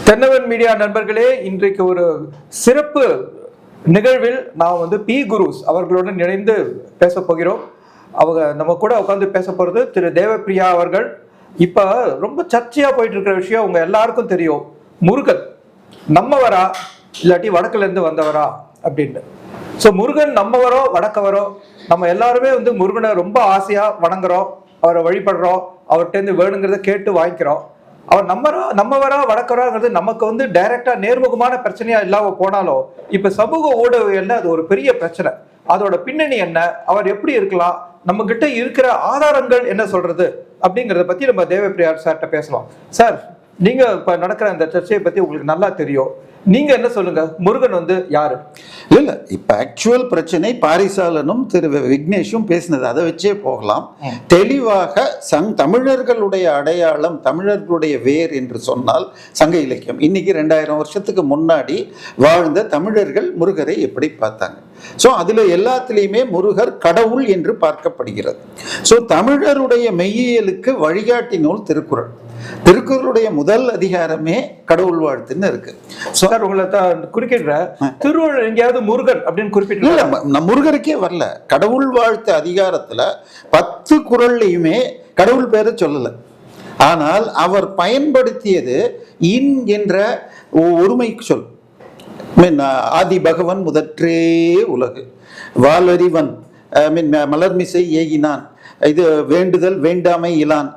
தென்னவன் media நண்பர்களே, இன்றைக்கு ஒரு சிறப்பு நிகழ்வில் நான் பி குருஸ் அவர்களுடன் இணைந்து பேச போகிறோம். அவங்க நம்ம கூட உட்காந்து பேச போறது திரு தேவப்பிரியா அவர்கள். இப்ப ரொம்ப சர்ச்சையா போயிட்டு இருக்கிற விஷயம் உங்க எல்லாருக்கும் தெரியும். முருகன் நம்மவரா இல்லாட்டி வடக்குல இருந்து வந்தவரா அப்படின்னு. ஸோ முருகன் நம்மவரோ வடக்கவரோ, நம்ம எல்லாருமே முருகனை ரொம்ப ஆசையா வணங்குறோம், அவரை வழிபடுறோம், அவர்கிட்ட வேணுங்கிறத கேட்டு வாங்கிக்கிறோம். அவர் நம்மவரா வடக்கராங்கிறது நமக்கு டைரக்டா நேர்முகமான பிரச்சனையா இல்லாம போனாலும் இப்ப சமூக ஊடகங்கள்ல அது ஒரு பெரிய பிரச்சனை. அதோட பின்னணி என்ன, அவர் எப்படி இருக்கலாம், நம்ம கிட்ட இருக்கிற ஆதாரங்கள் என்ன சொல்றது அப்படிங்கறத பத்தி நம்ம தேவப்பிரியா சார்கிட்ட பேசலாம். சார், நீங்க இப்ப நடக்கிற அந்த சர்ச்சையை பத்தி உங்களுக்கு நல்லா தெரியும். நீங்க என்ன சொல்லுங்க, முருகன் யாரு? இல்ல இப்ப ஆக்சுவல் பிரச்சனை பாரிசாலனும் திரு விக்னேஷும் பேசினது, அதை வச்சே போகலாம். தெளிவாக தமிழர்களுடைய அடையாளம், தமிழர்களுடைய வேர் என்று சொன்னால் சங்க இலக்கியம். இன்னைக்கு 2000 வருஷத்துக்கு முன்னாடி வாழ்ந்த தமிழர்கள் முருகரை எப்படி பார்த்தாங்க? ஸோ அதுல எல்லாத்திலையுமே முருகர் கடவுள் என்று பார்க்கப்படுகிறது. ஸோ தமிழருடைய மெய்யியலுக்கு வழிகாட்டி நூல் திருக்குறள். திருக்குறளுடைய முதல் அதிகாரமே கடவுள் வாழ்த்துன்னு இருக்கு. உங்களை குறிக்கின்ற திருவள்ளுவர் எங்கேயாவது முருகன் அப்படின்னு குறிப்பிட்டு முருகருக்கே வரல. கடவுள் வாழ்த்து அதிகாரத்துல 10 குறள்லையுமே கடவுள் பேரை சொல்லல. ஆனால் அவர் பயன்படுத்தியது இன் என்ற ஒருமை சொல். ஆதி பகவன் முதற்றே உலகு, வாலறிவன் மலர்மிசை ஏகினான், இது வேண்டுதல் வேண்டாமை இலான்,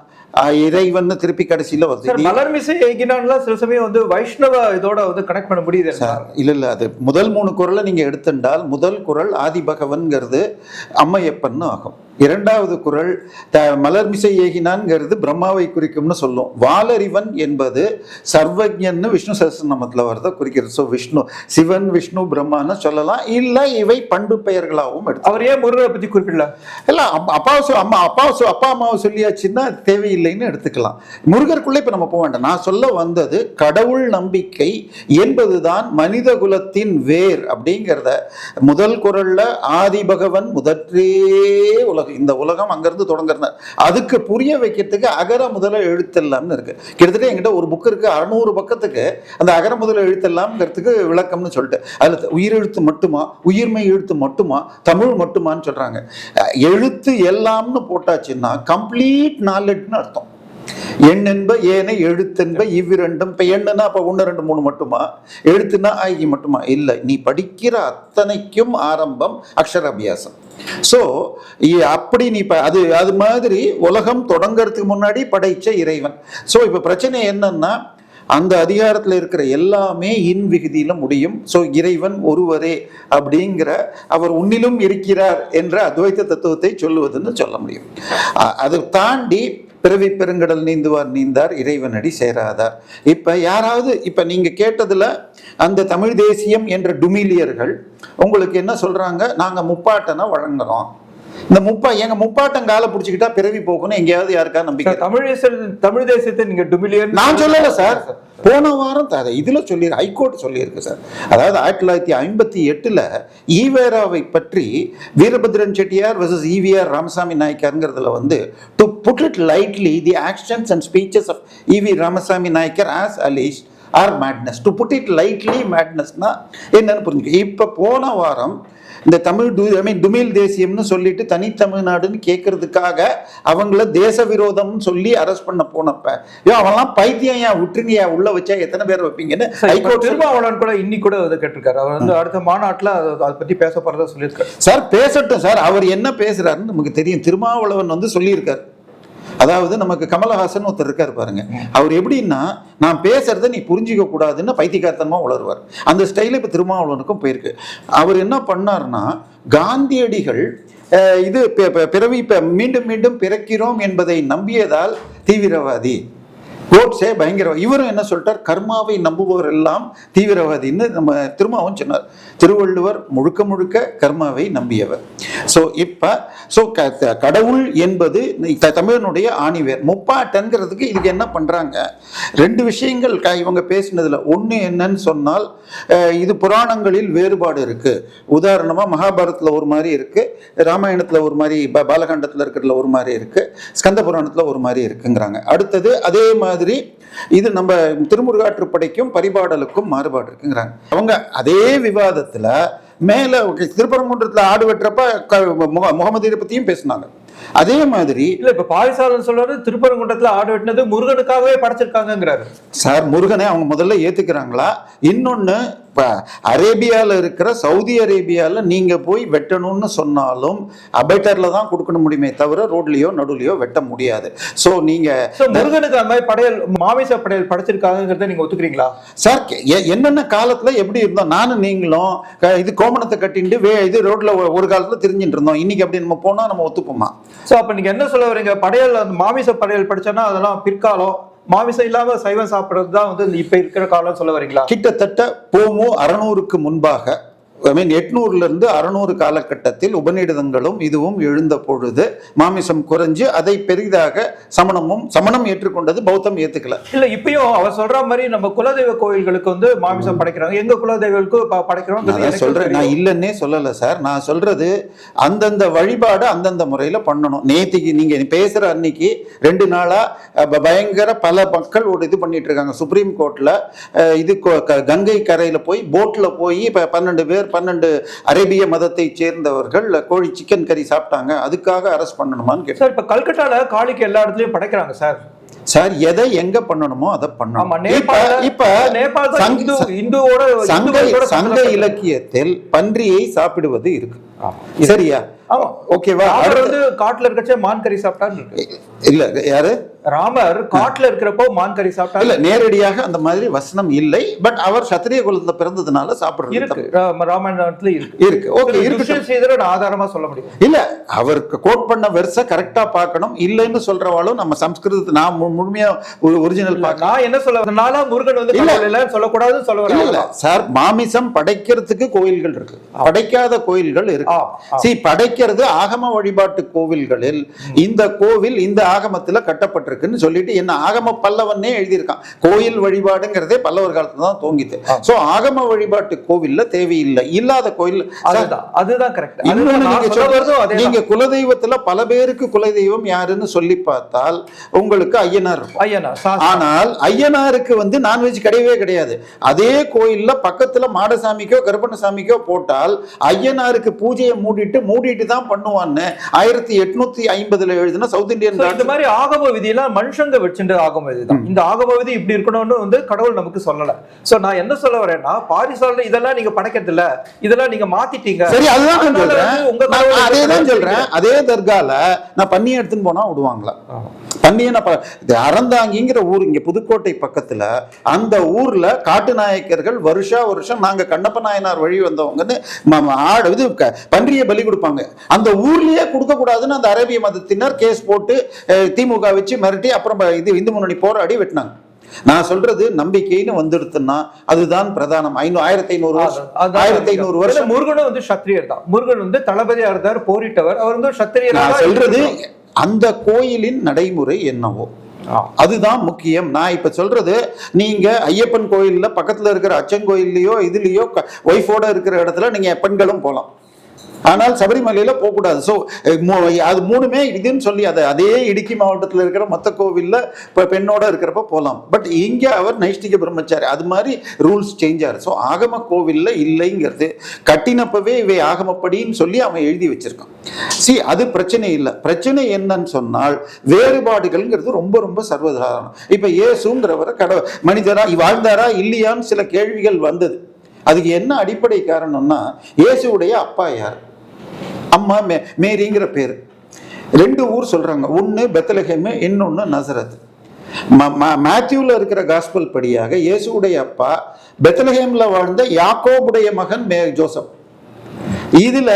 இறைவன் திருப்பி கடைசியில வருது. மலர்மிசை ஏகினான்லாம் சில சமயம் வைஷ்ணவ இதோட கனெக்ட் பண்ண முடியுது. இல்ல அது முதல் 3 குறளை நீங்க எடுத்துட்டால் முதல் குறள் ஆதி பகவன்கிறது அம்மையப்பன் ஆகும். 2வது குறள் மலர்மிசை ஏகினான்ங்கிறது பிரம்மாவை குறிக்கும்னு சொல்லும். வாலறிவன் என்பது சர்வஜன்னு விஷ்ணு சஹஸ்ரநாமத்துல வரத குறிக்கிறது. ஸோ விஷ்ணு, சிவன், விஷ்ணு, பிரம்மான்னு சொல்லலாம். இல்ல இவை பண்பு பெயர்களாகவும் எடுத்து. அவர் ஏன் முருகனை பத்தி குறிப்பிடல? இல்ல அப்பா அம்மாவை சொல்லியாச்சுன்னா தேவையில்லைன்னு எடுத்துக்கலாம். முருகருக்குள்ள இப்ப நம்ம போக வேண்டாம். நான் சொல்ல வந்தது கடவுள் நம்பிக்கை என்பதுதான் மனித குலத்தின் வேர் அப்படிங்கிறத முதல் குறள்ல ஆதி பகவன் முதற்றே உலகம், இந்த உலகம் அங்கிருந்து தொடங்குறது. அதுக்கு புரிய வைக்கிறதுக்கு அகர முதல எழுத்தெல்லாம்னு இருக்கு. கிட்டத்தட்ட என்கிட்ட ஒரு புக் இருக்கு 600 பக்கத்துக்கு. அந்த அகர முதல எழுத்தெல்லாம்ங்கிறதுக்கு விளக்கம்னு சொல்லிட்டு அதுல உயிரெழுத்து மட்டுமா, உயிர்மை எழுத்து மட்டுமா, தமிழ் மட்டுமான்னு சொல்றாங்க. எழுத்து எல்லாம்னு போட்டாச்சுன்னா கம்ப்ளீட் நாலெட்ஜ்னு அர்த்தம். எண் என்ப ஏனை, எழுத்தென்ப இவ்விரண்டும். இப்ப எண்ணுனா அப்ப 1 2 3 மட்டுமா, எழுத்துனா ஆகி மட்டுமா? இல்லை, நீ படிக்கிற அத்தனைக்கும் ஆரம்பம் அக்ஷராபியாசம். ஸோ அப்படி நீ அது மாதிரி உலகம் தொடங்கிறதுக்கு முன்னாடி படைச்ச இறைவன். ஸோ இப்ப பிரச்சனை என்னன்னா அந்த அதிகாரத்தில் இருக்கிற எல்லாமே இன் விகுதியில முடியும். ஸோ இறைவன் ஒருவரே அப்படிங்கிற, அவர் உன்னிலும் இருக்கிறார் என்ற அத்வைத தத்துவத்தை சொல்லுவதுன்னு சொல்ல முடியும். அதை தாண்டி பிறவி பெருங்கடல் நீந்துவார் நீந்தார், இறைவனடி சேராதார். இப்ப யாராவது இப்ப நீங்க கேட்டதுல அந்த தமிழ் தேசியம் என்ற டுமிலியர்கள் உங்களுக்கு என்ன சொல்றாங்க? நாங்க முப்பாட்டனை வழங்குறோம். இந்த எங்க முப்பாட்டம் கால புடிச்சுக்கிட்டா பிறவி போகணும் எங்கேயாவது யாருக்கா நம்பிக்கை? தமிழ் தேசியத்தை நீங்க டுமிலியர் நான் சொல்லல சார். போன வாரம் இதுல சொல்லி ஹைகோர்ட் சொல்லியிருக்கு சார். அதாவது 1958 ஈவேராவை பற்றி வீரபத்ரன் செட்டியார் வெர்சஸ் ஈவிஆர் ராமசாமி நாயக்கர்ங்கிறதுல to put it lightly the actions and speeches of EV Ramasamy Naicker as a list or madness. To put it lightly மேட்னஸ்னா என்னன்னு புரிஞ்சுக்க. இப்ப போன வாரம் இந்த துமில் தேசியம்னு சொல்லிட்டு தனித்தமிழ்நாடுன்னு கேட்கறதுக்காக அவங்கள தேச விரோதம்னு சொல்லி அரெஸ்ட் பண்ண போனப்ப அவன்லாம் பைத்தியம், ஏன் விட்டுருங்க, உள்ள வச்சா எத்தனை பேர் வைப்பீங்கன்னு ஹைகோர்ட். திருமாவளவன் கூட இன்னி கூட கேட்டிருக்காரு. அவர் அடுத்த மாநாட்டில் அதை பத்தி பேச போறதா சொல்லியிருக்காரு. சார் பேசட்டும் சார், அவர் என்ன பேசுறாருன்னு நமக்கு தெரியும். திருமாவளவன் சொல்லியிருக்காரு. அதாவது நமக்கு கமலஹாசன் ஒருத்தர் இருக்காரு பாருங்க, அவர் எப்படின்னா நான் பேசுறத நீ புரிஞ்சிக்க கூடாதுன்னு பைத்தியக்காரத்தனமா உளருவார். அந்த ஸ்டைல இப்ப திருமாவளவனுக்கும் போயிருக்கு. அவர் என்ன பண்ணார்னா, காந்தியடிகள் இது பிறவி மீண்டும் மீண்டும் பிறக்கிறோம் என்பதை நம்பியதால் தீவிரவாதி, கோட்ஸே பயங்கரவாதி. இவரும் என்ன சொல்லிட்டார்? கர்மாவை நம்புபவர் எல்லாம் தீவிரவாதின்னு நம்ம திருமாவும் சொன்னார். திருவள்ளுவர் முழுக்க முழுக்க கர்மாவை நம்பியவர். ஸோ கடவுள் என்பது தமிழனுடைய ஆணிவேர். முப்பாட்டன்கிறதுக்கு இதுக்கு என்ன பண்றாங்க? 2 விஷயங்கள் இவங்க பேசினதுல. ஒண்ணு என்னன்னு சொன்னால், இது புராணங்களில் வேறுபாடு இருக்கு. உதாரணமா மகாபாரதத்துல ஒரு மாதிரி இருக்கு, ராமாயணத்துல ஒரு மாதிரி, பாலகாண்டத்துல இருக்கிறதுல ஒரு மாதிரி இருக்கு, ஸ்கந்த புராணத்துல ஒரு மாதிரி இருக்குங்கிறாங்க. அடுத்தது அதே மாதிரி மாதிரி இது நம்ம திருமுருகாற்றுப்படைக்கும் பரிபாடலுக்கும் மாறுபாடு இருக்குங்கிறாங்க அவங்க. அதே விவாதத்துல மேல திருப்பரங்குன்றத்துல ஆடு வெட்டுறப்ப முகமதியை பத்தியும் பேசினாங்க. அதே மாதிரி இல்ல இப்ப பாரிசாலன் சொல்றாரு திருப்பரங்குன்றத்துல ஆடு வெட்டினது முருகனுக்காகவே படைச்சிருக்காங்கிறாரு. சார் முருகனை அவங்க முதல்ல ஏத்துக்கிறாங்களா? இன்னொன்னு அரேபியாவில் இருக்கிற சவுதி அரேபியாவில் நீங்க போய் வெட்டணும்னு சொன்னாலும் அபேட்டர்ல தான் கொடுக்க முடியுமே தவிர ரோட்லயோ நடுவுலையோ வெட்ட முடியாது. ஸோ நீங்க முருகனுக்கு அந்த மாதிரி படையல் மாமிச படையல் படைச்சிருக்காங்கிறத நீங்க ஒத்துக்கிறீங்களா? சார் என்னென்ன காலத்துல எப்படி இருந்தோம் நானும் நீங்களும் இது கோமணத்தை கட்டிட்டு இது ரோட்ல ஒரு காலத்துல தெரிஞ்சுட்டு இருந்தோம். இன்னைக்கு அப்படி நம்ம போனா நம்ம ஒத்துப்போமா? ஸோ அப்ப நீங்க என்ன சொல்ல வரீங்க? படையல் மாமிச படையல் படிச்சோன்னா அதெல்லாம் பிற்காலம், மாமிசம் இல்லாம சைவம் சாப்பிடுறது தான் வந்து இப்ப இருக்கிற காலம் சொல்ல வரீங்களா? கிட்டத்தட்ட போமோ 600க்கு முன்பாக 800ல இருந்து 600 காலகட்டத்தில் உபநிடதங்களும் இதுவும் எழுந்த பொழுது மாமிசம் குறைஞ்சு அதை பெரிதாக சமணம் ஏற்றுக்கொண்டது, பௌத்தம் ஏத்துக்கல. இல்ல இப்பயும் அவர் சொல்ற மாதிரி நம்ம குலதெய்வ கோயில்களுக்கு வந்து மாமிசம் படைக்கிறாங்க, எங்க குலதெய்வங்களுக்கு படைக்கிறோம். சொல்றேன், நான் இல்லன்னே சொல்லல சார். நான் சொல்றது அந்தந்த வழிபாடு அந்தந்த முறையில பண்ணணும். நேத்திக்கு நீங்க பேசுற அன்னைக்கு 2 நாளா பயங்கர பல மக்கள் ஒரு இது பண்ணிட்டு இருக்காங்க. சுப்ரீம் கோர்ட்ல இது கங்கை கரையில போய் போட்ல போய் 12 அரேபிய மதத்தை சேர்ந்தவர்கள் கோழி சிக்கன் கறி சாப்பிட்டாங்க, அதுக்காக அரெஸ்ட் பண்ணணுமான்னு கேட்டேன். சார் இப்ப கல்கட்டால காளிக்கு எல்லா இடத்துலயும் படைக்கிறாங்க சார். சார் எதை எங்க பண்ணணுமோ அதை பண்ணணும். சங்க இலக்கியத்தில் பன்றியை சாப்பிடுவது இருக்கு, சரியா? ஓகேவா? வந்து காட்டுல இருக்கச்சே மான் கறி சாப்பிட்டாரு. இல்ல யாரு? ராமர் காட்டுல இருக்கிறப்போ மான் கறி சாப்பிட்டாரு. இல்ல நேரடியாக அந்த மாதிரி வசனம் இல்லை, பட் அவர் சத்திரிய குலத்துல பிறந்ததுனால சாப்பிடுறது இருக்கு, ராமாயணத்துல இருக்கு. ஓகே, இருக்கு. ஆதாரமா சொல்ல முடியும். இல்ல அவருக்கு கோட் பண்ண வெர்ஸ கரெக்டா பார்க்கணும். இல்லைன்னு சொல்றவாலும் நம்ம சம்ஸ்கிருதத்தை நான் முழுமையா ஒரிஜினல் பார்க்க. நான் என்ன சொல்ல முருகன் வந்து இல்ல சொல்லக்கூடாதுன்னு சொல்ல வரேன். இல்ல சார், மாமிசம் படைக்கிறதுக்கு கோயில்கள் இருக்கு, படைக்காத கோயில்கள் இருக்கு. படைக்கிறது ஆகம வழிபாட்டு கோவில்களில் இந்த கோவில் இந்த ஆகமத்துல கட்டப்பட்டிருக்குன்னு சொல்லிட்டு என்ன ஆகம பல்லவனே எழுதியிருக்கான். கோயில் வழிபாடுங்கிறதே பல்லவர் காலத்துல தான் தோங்கிது. சோ ஆகம வழிபாட்டு கோவில்ல தேவையில்லை, இல்லாத கோயில் அதுதான் கரெக்ட். நீங்க குலதெய்வத்துல பல பேருக்கு குலதெய்வம் யாருன்னு சொல்லி பார்த்தால் உங்களுக்கு ஐயனார் இருக்கும். ஆனால் ஐயனாருக்கு வந்து நான்வெஜ் கிடையவே கிடையாது. அதே கோயில்ல பக்கத்துல மாடசாமிக்கோ கருப்பணசாமிக்கோ போட்டால் ஐயனாருக்கு பூஜையை மூடிட்டு தான் பண்ணுவான்னு 1850 எழுதின சவுத் இந்தியன். இந்த மாதிரி ஆகம விதியெல்லாம் மனுஷங்க வச்சுட்டு ஆகம விதி தான். இந்த ஆகம விதி இப்படி இருக்கணும்னு வந்து கடவுள் நமக்கு சொல்லல. சோ நான் என்ன சொல்ல வரேன்னா, பாரிசால இதெல்லாம் நீங்க படைக்கிறது இல்ல, இதெல்லாம் நீங்க மாத்திட்டீங்க. சரி, அதுதான் நான் சொல்றேன். அதேதான் சொல்றேன். அதே தர்கால நான் பண்ணி எடுத்துன்னு போனா விடுவாங்களா? பண்ணிய அறந்தாங்கிங்கிற ஊர் இங்க புதுக்கோட்டை பக்கத்துல, அந்த ஊர்ல காட்டு நாயக்கர்கள் வருஷம் நாங்க கண்ணப்ப நாயனார் வழி வந்தவங்கன்னு பன்றியை பலி கொடுப்பாங்க. அந்த ஊர்லயே கொடுக்க கூடாதுன்னு அந்த அரேபிய மதத்தினர் கேஸ் போட்டு திமுக வச்சு மிரட்டி அப்புறம் இது இந்து முன்னணி போராடி வெட்டினாங்க. நான் சொல்றது நம்பிக்கைன்னு வந்துடுத்துன்னா அதுதான் பிரதானம். 1500 வருஷம் முருகனும் வந்து சத்திரியர் தான். முருகன் வந்து தளபதியா இருந்தார், போரிட்டவர். அவர் வந்து சத்திரியர். நான் சொல்றது அந்த கோயிலின் நடைமுறை என்னவோ அதுதான் முக்கியம். நான் இப்ப சொல்றது, நீங்க ஐயப்பன் கோயில்ல பக்கத்துல இருக்கிற அச்சங்கோயிலையோ இதுலயோ ஒய்ஃபோட இருக்கிற இடத்துல நீங்க பெண்களும் போலாம், ஆனால் சபரிமலையில போகக்கூடாது. ஸோ அது மூணுமே இதுன்னு சொல்லி அதே இடுக்கி மாவட்டத்தில் இருக்கிற மற்ற கோவில்ல பெண்ணோட இருக்கிறப்ப போகலாம். பட் இங்க அவர் நைஷ்டிக பிரம்மச்சாரி, அது மாதிரி ரூல்ஸ் சேஞ்ச் ஆகுது. ஸோ ஆகம கோவில்ல இல்லைங்கிறது கட்டினப்பவே இவை ஆகமப்படின்னு சொல்லி அவன் எழுதி வச்சிருக்கான். அது பிரச்சனை இல்லை. பிரச்சனை என்னன்னு சொன்னால் வேறுபாடுகள்ங்கிறது ரொம்ப ரொம்ப சர்வசாதாரணம். இப்ப இயேசுங்கிறவரை மனிதரா வாழ்ந்தாரா இல்லையான்னு சில கேள்விகள் வந்தது. அதுக்கு என்ன அடிப்படை காரணம்னா, இயேசுடைய அப்பா யார், அம்மா மேரிங்கிற பேரு. 2 ஊர் சொல்றாங்க, ஒன்னு பெத்லஹேம், இன்னொன்னு நசரத். மேத்யூல இருக்கிற காஸ்பல் படியாக இயேசுடைய அப்பா பெத்லஹேம்ல வாழ்ந்த யாக்கோபுடைய மகன் ஜோசப், இதுல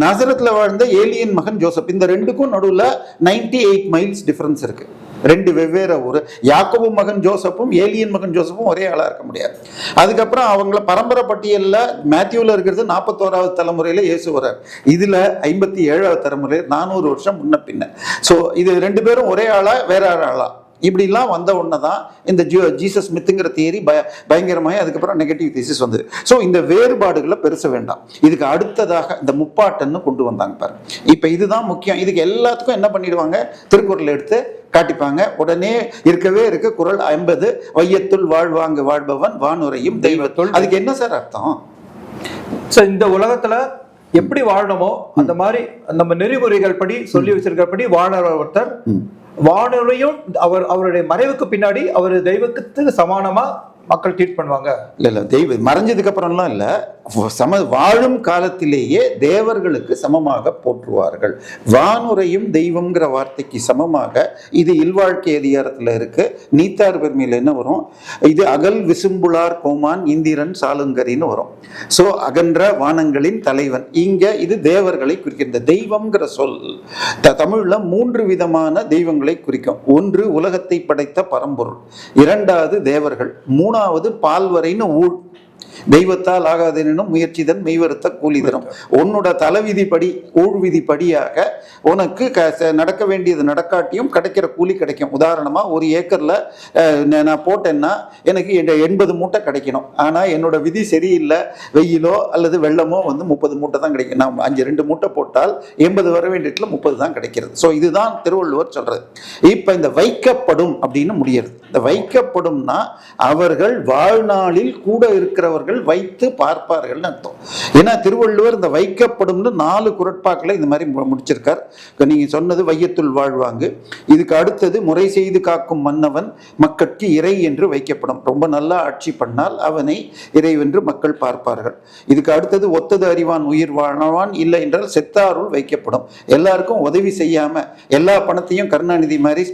நசரத்ல வாழ்ந்த ஏலியன் மகன் ஜோசப். இந்த 2க்கும் நடுவுல 98 மைல்ஸ் டிஃபரன்ஸ் இருக்கு. 2 வெவ்வேறு ஊர். யாக்கோபு மகன் ஜோசப்பும் ஏலியன் மகன் ஜோசப்பும் ஒரே ஆளா இருக்க முடியாது. அதுக்கப்புறம் அவங்கள பரம்பரை பட்டியல்ல மேத்யூல இருக்கிறது 41வது தலைமுறையில இயேசு வர்றார். இதுல 57வது தலைமுறை 400 வருஷம் முன்ன பின்ன. சோ இது 2 பேரும் ஒரே ஆளா வேற ஆளா? இப்படிலாம் வந்த உடனே தான் இந்த ஜீசஸ் மித்துங்கிற தியரி பயங்கரமாய் அதுக்கப்புறம் நெகட்டிவ் தீசிஸ் வந்து. ஸோ இந்த வேறுபாடுகளை பெருச வேண்டாம். இதுக்கு அடுத்ததாக இந்த முப்பாட்டன்னு கொண்டு வந்தாங்க பாரு. இப்போ இதுதான் முக்கியம். இதுக்கு எல்லாத்துக்கும் என்ன பண்ணிடுவாங்க, திருக்குறள் எடுத்து காட்டிப்பாங்க. உடனே இருக்கவே இருக்கு குறள் 50, வையத்துள் வாழ்வாங்கு வாழ்பவன் வானுரையும் தெய்வத்துள். அதுக்கு என்ன சார் அர்த்தம்? இந்த உலகத்துல எப்படி வாழணுமோ அந்த மாதிரி நம்ம நெறிமுறைகள் படி சொல்லி வச்சிருக்கிறபடி வாழற ஒருத்தர் வானுரையும் அவருடைய மறைவுக்கு பின்னாடி அவர் தெய்வத்துக்கு சமானமா மக்கள் ட்ரீட் பண்ணுவாங்க. இல்ல தெய்வம் மறைஞ்சதுக்கு அப்புறம்லாம் இல்ல, வாழும் காலத்திலேயே தேவர்களுக்கு சமமாக போற்றுவார்கள். வானுரையும் தெய்வம்ங்கிற வார்த்தைக்கு சமமாக இது இல்வாழ்க்கை அதிகாரத்துல இருக்கு. நீத்தார் பெருமையில் என்ன வரும், இது அகல் விசும்புளார் கோமான் இந்திரன் சாலுங்கரின்னு வரும். சோ அகன்ற வானங்களின் தலைவன். இங்க இது தேவர்களை குறிக்கின்ற தெய்வம்ங்கிற சொல் தமிழ்ல 3 விதமான தெய்வங்களை குறிக்கும். ஒன்று உலகத்தை படைத்த பரம்பொருள், இரண்டாவது தேவர்கள், மூணாவது பால்வரைன்னு ஊழ். தெய்வத்தால் ஆகாதெனும் முயற்சிதன் மெய்வருத்த கூலி தரும். உன்னோட தலைவிதிப்படி ஊழ்விதிப்படியாக உனக்கு நடக்க வேண்டியது நடக்காட்டியும் கிடைக்கிற கூலி கிடைக்கும். உதாரணமா 1 ஏக்கர்ல நான் போட்டேன்னா எனக்கு 80 மூட்டை கிடைக்கணும். ஆனா என்னோட விதி சரியில்லை, வெயிலோ அல்லது வெள்ளமோ வந்து 30 மூட்டை தான் கிடைக்கும். நான் 2 மூட்டை போட்டால் 80 வர வேண்டியதுல 30 தான் கிடைக்கிறது. ஸோ இதுதான் திருவள்ளுவர் சொல்றது. இப்ப இந்த வைக்கப்படும் அப்படின்னு முடியாது. இந்த வைக்கப்படும்னா அவர்கள் வாழ்நாளில் கூட இருக்கிறவர்கள் வைத்து பார்ப்பார்கள் அர்த்தம். ஏன்னா திருவள்ளுவர் இந்த வைக்கப்படும்னு 4 குறட்பாக்களை இந்த மாதிரி முடிச்சிருக்கார். நீங்க சொன்னது வையத்துள் வாழ்வாங்கு. இதுக்கு அடுத்தது முறை செய்து காக்கும் மன்னவன் மக்கட்கு இறை என்று வைக்கப்படும். ரொம்ப நல்லா ஆட்சி பண்ணால் அவனை இறைவென்று மக்கள் பார்ப்பார்கள். இதுக்கு அடுத்தது ஒத்தது அறிவான் உயிர் வாழ்வான், இல்லை என்றால் செத்தாருள் வைக்கப்படும். எல்லாருக்கும் உதவி செய்யாம எல்லா பணத்தையும் கருணாநிதி மாதிரி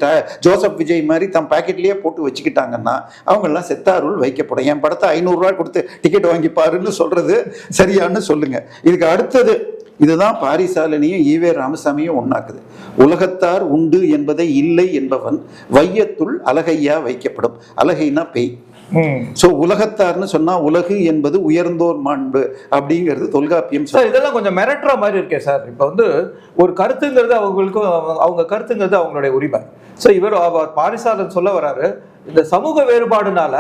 ஜோசப் விஜய் மாதிரி தம் பாக்கெட்லயே போட்டு வச்சுக்கிட்டாங்கன்னா அவங்க எல்லாம் செத்தாருள் வைக்கப்படும். என் படத்தை 500 ரூபாய் கொடுத்து டிக்கெட் வாங்கி பாருன்னு சொல்றது சரியான்னு சொல்லுங்க. இதுக்கு அடுத்தது இதுதான் பாரிசாலனையும் ஈவே ராமசாமியும் ஒன்னாக்குது. உலகத்தார் உண்டு என்பதை இல்லை என்பவன் வையத்துள் அழகையா வைக்கப்படும். அழகைனா பேய். சோ உலகத்தார்னு சொன்னா உலகு என்பது உயர்ந்தோர் மாண்பு அப்படிங்கிறது தொல்காப்பியம். சார் இதெல்லாம் கொஞ்சம் மிரட்டுற மாதிரி இருக்கே சார். இப்ப வந்து ஒரு கருத்துங்கிறது அவங்களுக்கு அவங்க கருத்துங்கிறது அவங்களுடைய உரிமை. சோ இவர் பாரிசாலன் சொல்ல வராரு, இந்த சமூக வேறுபாடுனால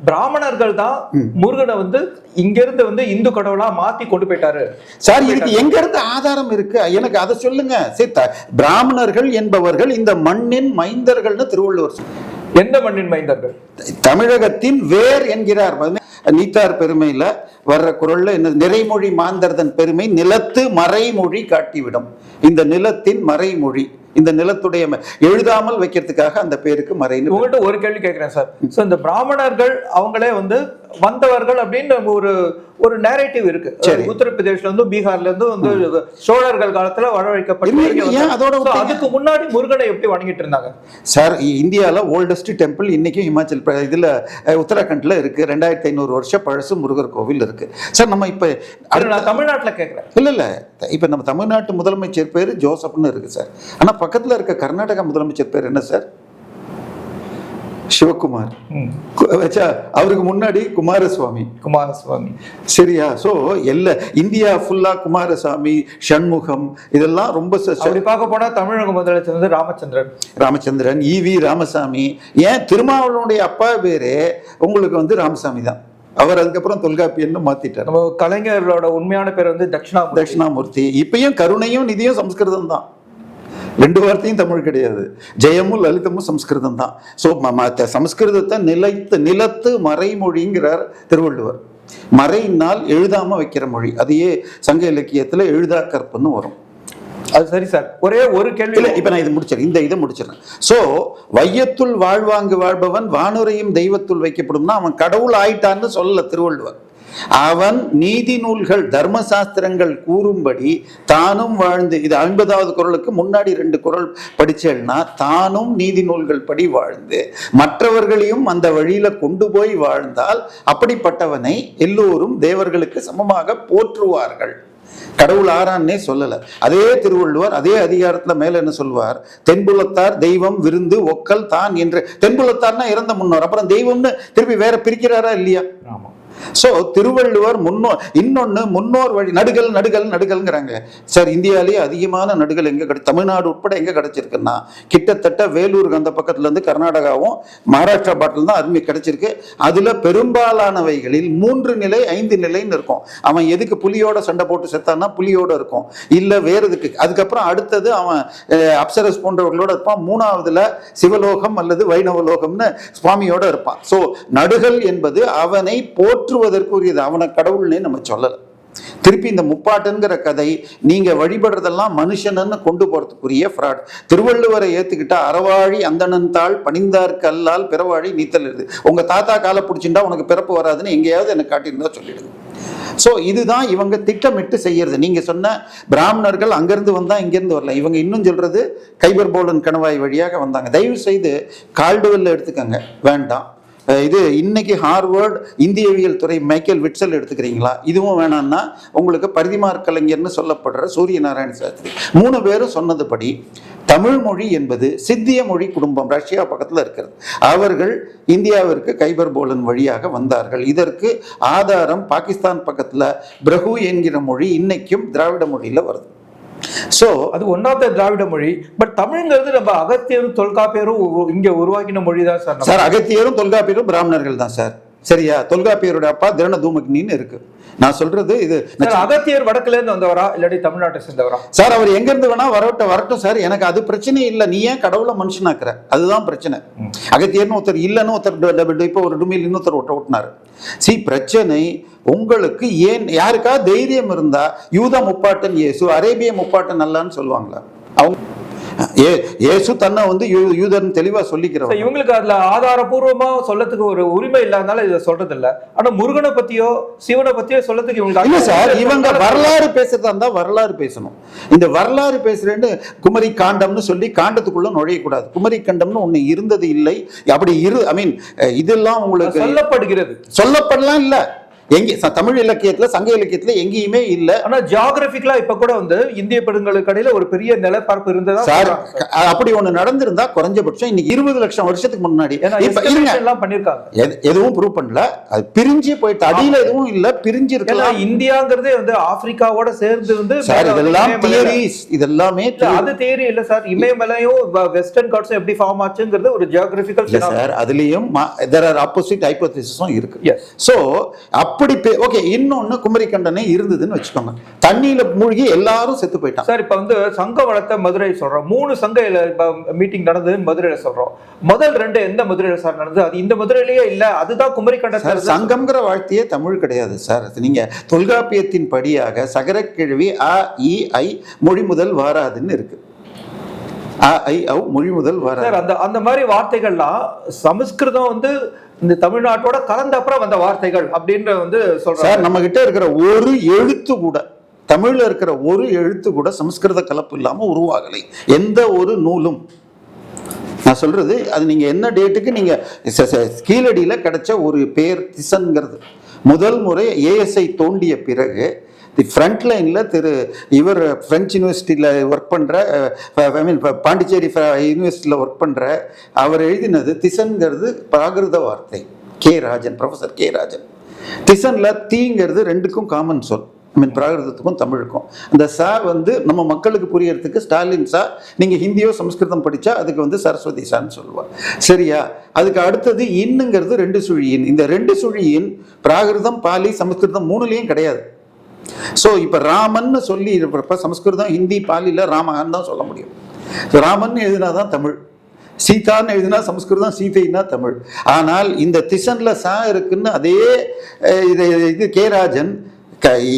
பிராமணர்கள் தான் முருகனை வந்து இங்கிருந்து வந்து இந்து கடவுளா மாத்தி கொண்டு போயிட்டாரு. சார் இதுக்கு எங்க இருந்து ஆதாரம் இருக்கு? எனக்கு அதை சொல்லுங்க. பிராமணர்கள் என்பவர்கள் இந்த மண்ணின் மைந்தர்கள்னு திருவள்ளுவர். எந்த மண்ணின் மைந்தர்கள்? தமிழகத்தின் வேர் என்கிறார். நீத்தார் பெருமையில வர்ற குறள்ல என்ன, நிறைமொழி மாந்தர்தன் பெருமை நிலத்து மறைமொழி காட்டிவிடும். இந்த நிலத்தின் மறைமொழி, இந்த நிலத்துடைய எழுதாமல் வைக்கிறதுக்காக அந்த பேருக்கு மறைன்னு. உங்கள்கிட்ட ஒரு கேள்வி கேட்கிறேன் சார். சோ இந்த பிராமணர்கள் அவங்களே வந்து வந்தவர்கள் அப்படின்னு ஒரு நேரேட்டிவ் இருக்கு. உத்தரப்பிரதேஷ்ல இருந்து பீகார்ல இருந்து வந்து சோழர்கள் காலத்துல வரவழைக்கப்பட்ட. அதுக்கு முன்னாடி முருகனை எப்படி வணங்கிட்டு இருந்தாங்க சார்? இந்தியால ஓல்டஸ்ட் டெம்பிள் இன்னைக்கும் இமாச்சல் இதுல உத்தராகண்ட்ல இருக்கு. 2500 வருஷம் பழசு முருகர் கோவில் இருக்கு சார். நம்ம இப்ப தமிழ்நாட்டுல கேட்கிறேன். இல்ல இப்ப நம்ம தமிழ்நாட்டு முதலமைச்சர் பேரு ஜோசப்னு இருக்கு சார். ஆனா பக்கத்துல இருக்க கர்நாடகா முதலமைச்சர் பேர் என்ன சார்? சிவகுமார். அவருக்கு முன்னாடி குமாரசுவாமி. சரியா? சோ எல்லா இந்தியா ஃபுல்லா குமாரசாமி, சண்முகம், இதெல்லாம் ரொம்ப பார்க்க போனா தமிழக முதலமைச்சர் வந்து ராமச்சந்திரன், ஈவி ராமசாமி. ஏன் திருமாவளவனுடைய அப்பா பேரு உங்களுக்கு வந்து ராமசாமி தான். அவர் அதுக்கப்புறம் தொல்காப்பியன்னு மாத்திட்டார். நம்ம கலைஞர்களோட உண்மையான பேர் வந்து தட்சிணாமூர்த்தி. இப்பயும் கருணையும் நிதியும் சம்ஸ்கிருதம் தான். 2 வார்த்தையும் தமிழ் கிடையாது. ஜெயமும் லலிதமும் சம்ஸ்கிருதம் தான். ஸோ சம்ஸ்கிருதத்தை நிலத்து மறைமொழிங்கிறார் திருவள்ளுவர். மறையினால் எழுதாம வைக்கிற மொழி. அதையே சங்க இலக்கியத்துல எழுதா கற்புன்னு வரும். அது சரி சார். ஒரே ஒரு கேள்வி. இப்ப நான் இதை முடிச்சிடறேன். சோ வையத்துள் வாழ்வாங்கு வாழ்பவன் வானுரையும் தெய்வத்துள் வைக்கப்படும்னா அவன் கடவுள் ஆயிட்டான்னு சொல்லல திருவள்ளுவர். அவன் நீதி நூல்கள் தர்மசாஸ்திரங்கள் கூறும்படி தானும் வாழ்ந்து, இது 50வது குறளுக்கு முன்னாடி 2 குறள் படிச்சேன்னா, தானும் நீதி நூல்கள் படி வாழ்ந்து மற்றவர்களையும் அந்த வழியில கொண்டு போய் வாழ்ந்தால் அப்படிப்பட்டவனை எல்லோரும் தேவர்களுக்கு சமமாக போற்றுவார்கள். கடவுள் ஆறான்னே சொல்லல. அதே திருவள்ளுவர் அதே அதிகாரத்துல மேல என்ன சொல்வார்? தென்புலத்தார் தெய்வம் விருந்து ஒக்கல் தான் என்று. தென்புலத்தார்னா இறந்த முன்னோர். அப்புறம் தெய்வம்னு திருப்பி வேற பிரிக்கிறாரா இல்லையா? ஸோ திருவள்ளுவர் முன்னோர் வழி நடுகள்ங்கிறாங்க சார். இந்தியாவிலேயே அதிகமான நடுகள் எங்க தமிழ்நாடு உட்பட எங்க கிடைச்சிருக்குன்னா கிட்டத்தட்ட வேலூருக்கு அந்த பக்கத்துல இருந்து கர்நாடகாவும் மகாராஷ்டிரா பாட்டில் தான் அருமை கிடைச்சிருக்கு. அதுல பெரும்பாலானவைகளில் 3 நிலை 5 நிலைன்னு இருக்கும். அவன் எதுக்கு புலியோட சண்டை போட்டு செத்தான்னா புலியோட இருக்கும், இல்ல வேற எதுக்கு. அதுக்கப்புறம் அடுத்தது அவன் அப்சரஸ் போன்றவர்களோட இருப்பான். 3ஆவதுல சிவலோகம் அல்லது வைணவலோகம்னு சுவாமியோட இருப்பான். ஸோ நடுகள் என்பது அவனை போற்றுவதற்குரியது, அவனை கடவுள்னே நம்ம சொல்லல. திருப்பி இந்த முப்பாட்டுங்கிற கதை நீங்க வழிபடுறதெல்லாம் மனுஷனன்னு கொண்டு போறதுக்குரிய ஃப்ராட். திருவள்ளுவரை ஏத்துக்கிட்டா அறவாழி அந்தணன் தாள் பணிந்தார்க்கு அல்லால் பிறவாழி நீத்தல் எழுது. உங்க தாத்தா காலை பிடிச்சிருந்தா உனக்கு பிறப்பு வராதுன்னு எங்கேயாவது எனக்கு காட்டியிருந்தா சொல்லிடுங்க. ஸோ இதுதான் இவங்க திட்டமிட்டு செய்யறது. நீங்க சொன்ன பிராமணர்கள் அங்கிருந்து வந்தா இங்கிருந்து வரல. இவங்க இன்னும் சொல்றது கைபர் போலன் கணவாய் வழியாக வந்தாங்க. தயவு செய்து கால்டுவெல்ல எடுத்துக்கங்க, வேண்டாம். இது இன்னைக்கு ஹார்வர்ட் இந்தியவியல் துறை மைக்கேல் விட்சல் எடுத்துக்கிறீங்களா, இதுவும் வேணாம்னா உங்களுக்கு பரிதிமார் கலைஞர்னு சொல்லப்படுற சூரிய நாராயண சாஸ்திரி 3 பேரும் சொன்னதுபடி தமிழ் மொழி என்பது சித்திய மொழி குடும்பம், ரஷ்யா பக்கத்தில் இருக்கிறது. அவர்கள் இந்தியாவிற்கு கைபர் போலன் வழியாக வந்தார்கள். இதற்கு ஆதாரம் பாகிஸ்தான் பக்கத்தில் பிரகு என்கிற மொழி இன்னைக்கும் திராவிட மொழியில் வருது. சோ அது ஒன் ஆஃப் த திராவிட மொழி. பட் தமிழ்ங்கிறது நம்ம அகத்தியரும் தொல்காப்பியரும் இங்க உருவாக்கின மொழி தான் சார். சார் அகத்தியரும் தொல்காப்பியரும் பிராமணர்கள் தான் சார். சரியா? தொல்காப்பியரோட அப்பா திரண தூமக்னின்னு இருக்கு. நான் சொல்றது இது. அகத்தியர் வடக்குல இருந்து வந்தவரா இல்லாட்டி தமிழ்நாட்டை சேர்ந்தவரா? சார் அவர் எங்க இருந்து வேணா வரட்டும் சார், எனக்கு அது பிரச்சனை இல்லை. நீ ஏன் கடவுளை மனுஷனாக்குற, அதுதான் பிரச்சனை. அகத்தியர்னு ஒருத்தர் இல்லைன்னு ஒருத்தர் இப்போ ஒரு டுமில் இன்னொருத்தர் ஓட்டினாரு. பிரச்சனை உங்களுக்கு ஏன் யாருக்கா தைரியம் இருந்தா யூத முப்பாட்டன் இயேசு அரேபிய முப்பாட்டன் அல்லான்னு சொல்லுவாங்களா? அவங்க இயேசு தன்னை யூதன் தெளிவா சொல்லிக்கிறோம். இவங்களுக்கு அதுல ஆதாரபூர்வமா சொல்லத்துக்கு ஒரு உரிமை இல்லாதனால இதை சொல்றது இல்ல. ஆனா முருகனை பத்தியோ சிவனை பத்தியோ சொல்லத்துக்கு இவங்க இல்ல சார். இவங்க வரலாறு பேசுறதா இருந்தா வரலாறு பேசணும். இந்த வரலாறு பேசுறேன்னு குமரி காண்டம்னு சொல்லி காண்டத்துக்குள்ள நுழையக்கூடாது. குமரி கண்டம்னு ஒண்ணு இருந்தது இல்லை. அப்படி இதெல்லாம் உங்களுக்கு சொல்லப்படலாம் இல்ல. எங்க தமிழ் இலக்கியத்துல சங்க இலக்கியத்துல எங்கேயுமே இல்ல. ஆனா ஜியோகிராபிக்கலா இப்ப கூட இந்திய பெருங்கலுக்கு இடையில ஒரு பெரிய நிலப்பரப்பு இருந்ததா சார். அப்படி ஒண்ணு நடந்திருந்தா குறைஞ்சபட்சம் இன்னைக்கு 20 லட்சம் வருஷத்துக்கு முன்னாடி பண்ணிருக்காங்க. எதுவும் ப்ரூவ் பண்ணல. அது பிரிஞ்சு போயிட்டு அடியில எதுவும் இல்ல, பிரிஞ்சு இருக்கலாம். இந்தியாங்கிறதே ஆப்பிரிக்காவோட சேர்ந்து சார் இதெல்லாம் தியரிஸ். இதெல்லாமே அது தியரி இல்ல சார். இமயமலையும் வெஸ்டர்ன் காட்ஸும் எப்படி ஃபார்ம் ஆச்சுங்கிறது ஒரு ஜியோகிராபிக்கல் சார். அதுலயும் there are opposite hypothesis இருக்கு. சோ அப்படி ஓகே. இன்னொன்னு குமரி கண்டனே இருந்ததுன்னு வச்சுக்கோங்க. தண்ணியில மூழ்கி எல்லாரும் செத்து போயிட்டாங்க சார். இப்ப சங்க வளர்த்த மதுரை சொல்றோம். 3 சங்க மீட்டிங் நடந்தது மதுரையில சொல்றோம். முதல் 2 எந்த மதுரையில சார் நடந்தது? அது இந்த மதுரையிலேயே இல்ல. அதுதான் குமரி கண்டம். சங்கம்ங்கிற வாழ்க்கையே தமிழ் கிடையாது சார். நீங்க தொல்காப்பியத்தின் படியாக சகரக்கிழவி அ இ ஐ மொழி முதல் வாராதுன்னு இருக்கு. மொழி முதல் வராது. அந்த மாதிரி வார்த்தைகள்லாம் சமஸ்கிருதம் இந்த தமிழ்நாட்டோட கலந்த அப்புறம் வந்த வார்த்தைகள் அப்படின்ற சொல்றாங்க. நம்ம கிட்ட இருக்கிற ஒரு எழுத்து கூட, தமிழ்ல இருக்கிற ஒரு எழுத்து கூட சமஸ்கிருத கலப்பு இல்லாம உருவாகலை எந்த ஒரு நூலும். நான் சொல்றது அது நீங்க என்ன டேட்டுக்கு நீங்க கீழடியில கிடைச்ச ஒரு பேர் திசன்கிறது முதல் முறை ஏஎஸ்ஐ தோண்டிய பிறகு ஃப்ரண்ட் லைனில் இவர் ஃப்ரெஞ்ச் யூனிவர்சிட்டியில் ஒர்க் பண்ணுற, ஐ மீன் பாண்டிச்சேரி யூனிவர்சிட்டியில் ஒர்க் பண்ணுற அவர் எழுதினது திசன்கிறது பிராகிருத வார்த்தை. Professor K Rajan. திசனில் தீங்கிறது 2க்கும் காமன் சொல். ஐ மீன் பிராகிருதத்துக்கும் தமிழுக்கும். அந்த சா நம்ம மக்களுக்கு புரியறதுக்கு ஸ்டாலின் சா. நீங்கள் ஹிந்தியோ சமஸ்கிருதம் படித்தா அதுக்கு சரஸ்வதி சான்னு சொல்லுவார். சரியா? அதுக்கு அடுத்தது இன்னுங்கிறது 2 சுழியின். இந்த 2 சுழியின் பிராகிருதம் பாலி சமஸ்கிருதம் 3லையும் கிடையாது. ஸோ இப்போ ராமன்னு சொல்லி இருப்ப சமஸ்கிருதம் ஹிந்தி பாலியில் ராமகான்னு தான் சொல்ல முடியும். ராமன் எழுதினா தான் தமிழ். சீதான்னு எழுதினா சமஸ்கிருதம், சீதைன்னா தமிழ். ஆனால் இந்த திசன்ல சா இருக்குன்னு அதே இது கேராஜன்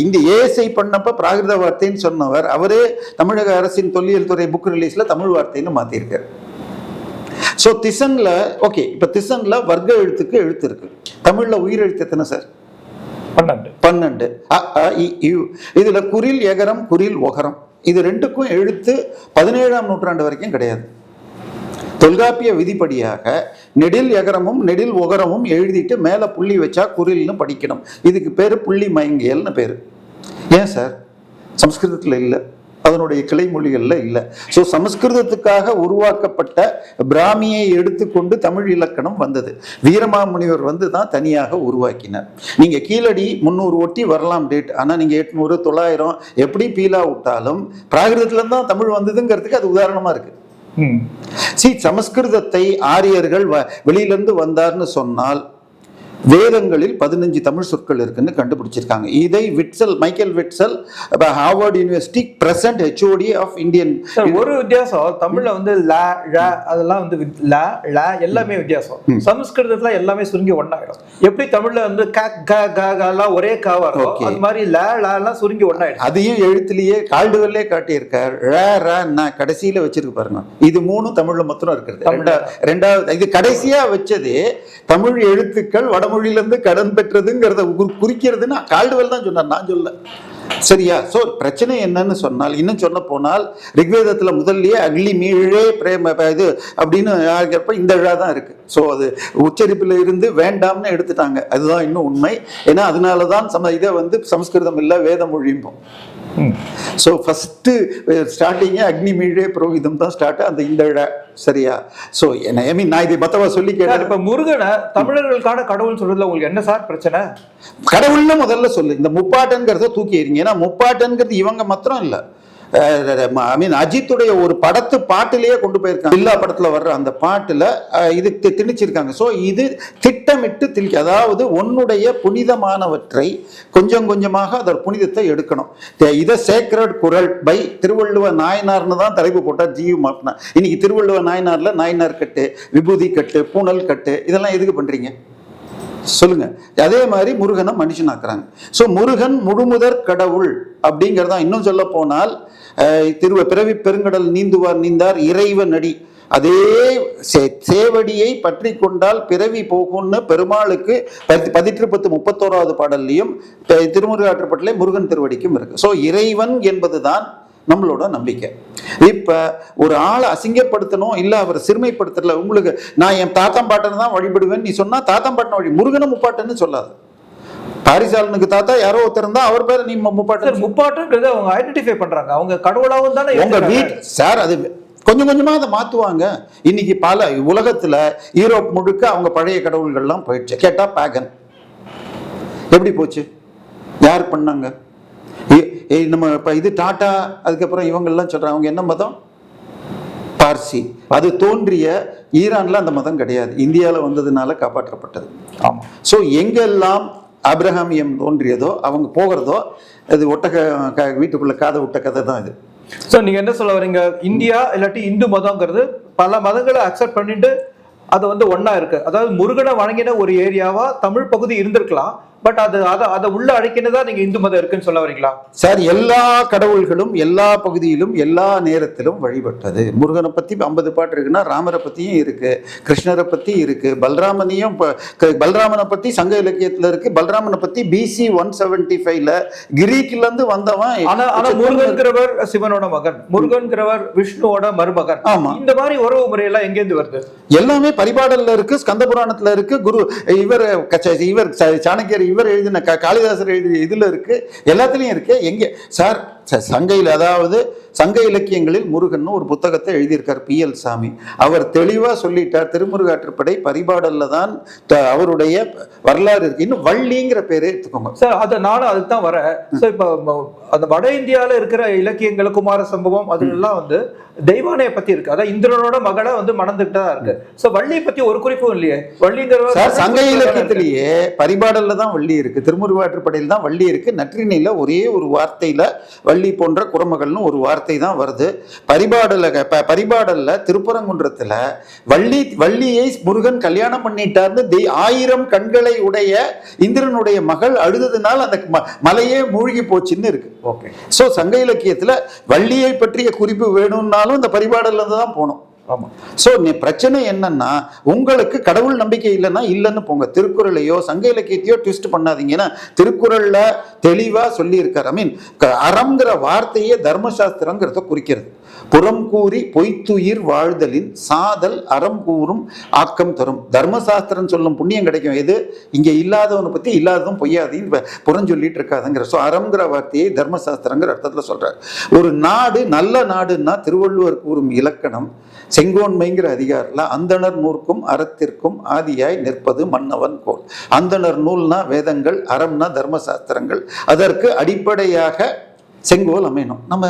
இந்த ஏஎஸ்ஐ பண்ணப்ப பிராகிருத வார்த்தைன்னு சொன்னவர் அவரே தமிழக அரசின் தொல்லியல் துறை புக் ரிலீஸ்ல தமிழ் வார்த்தைன்னு மாத்திருக்காரு. ஸோ திசன்ல ஓகே. இப்போ திசன்ல வர்க்க எழுத்துக்கு எழுத்து இருக்கு. தமிழ்ல உயிர் எழுத்து எத்தனை சார்? 12. இதுல குறில் எகரம் குறில் ஒகரம் இது 2க்கும் எழுத்து 17ஆம் நூற்றாண்டு வரைக்கும் கிடையாது. தொல்காப்பிய விதிப்படியாக நெடில் எகரமும் நெடில் ஒகரமும் எழுதிட்டு மேல புள்ளி வச்சா குறில்னு படிக்கணும். இதுக்கு பேரு புள்ளி மயங்கியல்னு பேரு. ஏன் சார் சம்ஸ்கிருதத்துல இல்லை? அதனுடைய கிளை மொழிகள்ல இல்லை. ஸோ சமஸ்கிருதத்துக்காக உருவாக்கப்பட்ட பிராமியை எடுத்துக்கொண்டு தமிழ் இலக்கணம் வந்தது. வீரமாமுனிவர் வந்து தான் தனியாக உருவாக்கினார். நீங்க கீழடி 300 ஒட்டி வரலாம் டேட், ஆனா நீங்க 800 900 எப்படி பீலா விட்டாலும் பிராகிருதத்துல தான் தமிழ் வந்ததுங்கிறதுக்கு அது உதாரணமா இருக்கு. சமஸ்கிருதத்தை ஆரியர்கள் வெளியிலிருந்து வந்தார்னு சொன்னால் வேதங்களில் 15 தமிழ் சொற்கள் இருக்குன்னு கண்டுபிடிச்சிருக்காங்க. இதை Michael Witzel Harvard University present HOD of Indian. ஒரு வித்தியாசம், தமிழ்ல வந்து அதெல்லாம் வந்து எல்லாமே வித்தியாசம். சமஸ்கிருதத்துல எல்லாமே சுருங்கி ஒன்னாயிடும். எப்படி தமிழ்ல வந்து ஒரே காவா இருக்கும், அது மாதிரி எல்லாம் சுருங்கி ஒன்னாயிடும். அதையும் எழுத்துலயே கால்டுவெல்லே காட்டியிருக்கார். கடைசியில வச்சிருக்கு பாருங்க. இது 3 தமிழ்ல மாத்திரம் இருக்கிறது. ரெண்டாவது இது கடைசியா வச்சது தமிழ் எழுத்துக்கள் வடமொழியிலிருந்து கடன் பெற்றதுங்கிறத குறிக்கிறதுன்னு கால்டுவெல் தான் சொன்னார், நான் சொல்ல. சரியா? சோ பிரச்சனை என்னன்னு சொன்னால், இன்னும் சொன்ன போனால் ரிக்வேதத்துல முதல்லயே அக்லி மீழே பிரேம இது அப்படின்னு இந்த விழா தான் இருக்கு. ஸோ அது உச்சரிப்புல இருந்து வேண்டாம்னு எடுத்துட்டாங்க. அதுதான் இன்னும் உண்மை. ஏன்னா அதனாலதான் இதை வந்து சமஸ்கிருதம் இல்ல வேத மொழிம்போம். ஸோ ஃபர்ஸ்ட் ஸ்டார்டிங்கே அக்னி மீழே புரோகிதம் தான் ஸ்டார்ட் அந்த இந்த விழா. சரியா? ஸோ நான் இதை மத்தவா சொல்லி கேட்டேன். இப்ப முருகனை தமிழர்களுக்கான கடவுள் சொல்றதுல உங்களுக்கு என்ன சார் பிரச்சனை? கடவுள்னு முதல்ல சொல்லு. இந்த முப்பாட்டன்கிறத தூக்கி எறிங்க. ஏன்னா முப்பாட்டன்கிறது இவங்க மாத்திரம் இல்லை. அஜித்துடைய ஒரு படத்து பாட்டிலேயே கொண்டு போயிருக்காங்க. எல்லா படத்துல வர்ற அந்த பாட்டுல இது திணிச்சிருக்காங்க. சோ இது திட்டமிட்டு அதாவது உன்னுடைய புனிதமானவற்றை கொஞ்சம் கொஞ்சமாக அதோட புனிதத்தை எடுக்கணும். இதை சேக்ரட் குரல் பை திருவள்ளுவர் நாயனார்னு தான் தலைப்பு போட்டார் ஜியு மாப்னா. இன்னைக்கு திருவள்ளுவர் நாயனார்ல நாயனார் கட்டு, விபூதி கட்டு, பூனல் கட்டு, இதெல்லாம் எதுக்கு பண்றீங்க சொல்லுங்க? அதே மாதிரி முருகனை மனுஷனாக்குறாங்க. ஸோ முருகன் முழுமுதற் கடவுள் அப்படிங்கிறதா. இன்னும் சொல்ல போனால் பிறவி பெருங்கடல் நீந்துவார் நீந்தார் இறைவன் அடி, அதே சேவடியை பற்றி கொண்டால் பிறவி போகும்னு பெருமாளுக்கு 18:10 பாடல்லையும் திருமுருகாற்றுப்பட்டிலே முருகன் திருவடிக்கும் இருக்கு. ஸோ இறைவன் என்பதுதான் நம்மளோட நம்பிக்கை. இப்ப ஒரு ஆளை அசிங்கப்படுத்தணும் இல்ல அவர் சிறுமைப்படுத்தல. உங்களுக்கு நான் என் தாத்தம் பாட்டன் தான் வழிபடுவேன் நீ சொன்னா தாத்தம் பாட்டன் வழி, முருகனும் முப்பாட்டன்னு சொல்லாது. பாரிசாலனுக்கு தாத்தா யாரோ ஒருத்தர் தான், அவர் பேர் நீ முப்பாட்டுன்றது அவங்க ஐடென்டிஃபை பண்றாங்க. அவங்க கடவுளாவும் தானே உங்க வீட் சார். அது கொஞ்சம் கொஞ்சமா அதை மாத்துவாங்க. இன்னைக்கு பல உலகத்துல யூரோப் முழுக்க அவங்க பழைய கடவுள்கள்லாம் போயிடுச்சு. கேட்டா பேகன் எப்படி போச்சு? யார் பண்ணாங்க? நம்ம இப்ப இது டாட்டா, அதுக்கப்புறம் இவங்கெல்லாம் சொல்றாங்க. அவங்க என்ன மதம்? பார்சி. அது தோன்றிய ஈரான்ல அந்த மதம் கிடையாது, இந்தியாவில் வந்ததுனால காப்பாற்றப்பட்டது. ஆமா. ஸோ எங்கெல்லாம் அப்ரஹாமியம் தோன்றியதோ அவங்க போகிறதோ அது ஒட்டக வீட்டுக்குள்ள காதை விட்ட கதை தான் இது. ஸோ நீங்க என்ன சொல்ல வரீங்க? இந்தியா இல்லாட்டி இந்து மதம்ங்கிறது பல மதங்களை அக்செப்ட் பண்ணிட்டு அது வந்து ஒன்னா இருக்கு. அதாவது முருகனை வழங்கின ஒரு ஏரியாவா தமிழ் பகுதி இருந்திருக்கலாம், பட் அதை உள்ள அழைக்கினதான் நீங்க இந்து மதம் இருக்குன்னு சொல்ல வரீங்களா சார்? எல்லா கடவுள்களும் எல்லா பகுதியிலும் எல்லா நேரத்திலும் வழிபட்டது. முருகனை பத்தி 50 பாட்டு இருக்குன்னா ராமரை பத்தியும் இருக்கு, கிருஷ்ணரை பத்தி இருக்கு, பல்ராமனை பத்தி சங்க இலக்கியத்துல இருக்கு. பல்ராமனை பத்தி BC 175ல கிரீக்ல இருந்து வந்தவன். ஆனா முருகன்கிறவர் சிவனோட மகன், முருகன்கிறவர் விஷ்ணுவோட மருமகன். ஆமா. இந்த மாதிரி உறவு முறையெல்லாம் எங்கேருந்து வருது? எல்லாமே பரிபாடல்ல இருக்கு, ஸ்கந்த புராணத்துல இருக்கு. இவர் சாணக்கியர் இவர் எழுதின காளிதாசர் எழுதிய இதுல இருக்கு, எல்லாத்துலயும் இருக்கு. எங்க சார் சங்கையில், அதாவது சங்க இலக்கியங்களில் முருகன் ஒரு புத்தகத்தை எழுதியிருக்கார் PL சாமி. அவர் தெளிவா சொல்லிட்டார், திருமுருகாற்றுப்படை பரிபாடல்ல தான் அவருடைய வரலாறு இருக்கு. இன்னும் வள்ளிங்கிற பேரே எடுத்துக்கோங்க சார். அதை நானும் அதுக்கு தான் வரேன். இப்ப அந்த வட இந்தியால இருக்கிற இலக்கியங்கள் குமார சம்பவம் அதுலாம் வந்து தெய்வானைய பத்தி இருக்கு. அதான் இந்திரனோட மகளை வந்து மணந்துகிட்டா இருக்கு. சோ வள்ளியை பத்தி ஒரு குறிப்பும் இல்லையே. வள்ளிங்கிற சங்க இலக்கியத்திலேயே பரிபாடல்ல தான் வள்ளி இருக்கு, திருமுருகாற்றுப்படையில் தான் வள்ளி இருக்கு. நற்றினில ஒரே ஒரு வார்த்தையில வள்ளி போன்ற குரமகள்னு ஒரு வார்த்தை தான் வருது. பரிபாடல்ல திருப்பரங்குன்றத்துல வள்ளியை முருகன் கல்யாணம் பண்ணிட்டார்னு 1000 கண்களை உடைய இந்திரனுடைய மகள் அழுததுனால அந்த மலையே மூழ்கி போச்சுன்னு இருக்கு. ஓகே. சோ சங்க இலக்கியத்துல வள்ளியை பற்றிய குறிப்பு வேணும்னாலும் இந்த பரிபாடல்ல தான் போனோம். ஆமா. சோ பிரச்சனை என்னன்னா, உங்களுக்கு கடவுள் நம்பிக்கை இல்லைன்னா இல்லைன்னு போங்க. திருக்குறளையோ சங்க இலக்கியத்தையோ ட்விஸ்ட் பண்ணாதீங்கன்னா திருக்குறள்ல தெளிவா சொல்லி இருக்காரு. அறம்ங்கிற வார்த்தையே தர்மசாஸ்திரங்கிறத குறிக்கிறது. புறம் கூறி பொய்த்துயிர் வாழ்தலின் சாதல் அறம் கூறும் ஆக்கம் தரும். தர்மசாஸ்திரம் சொல்லும் புண்ணியம் கிடைக்கும். எது இங்க இல்லாதவனை பத்தி இல்லாததும் பொய்யாதையும் புறம் சொல்லிட்டு இருக்காதுங்கிற. ஸோ அறம்ங்கிற வார்த்தையை தர்மசாஸ்திரங்கிற அர்த்தத்துல சொல்றாரு. ஒரு நாடு நல்ல நாடுன்னா திருவள்ளுவர் கூறும் இலக்கணம் செங்கோன்மைங்கிற அதிகாரத்தில் அந்தணர் நூற்கும் அறத்திற்கும் ஆதியாய் நிற்பது மன்னவன் கோல். அந்தணர் நூல்னா வேதங்கள், அறம்னா தர்மசாஸ்திரங்கள். அதற்கு அடிப்படையாக செங்கோல் அமையணும். நம்ம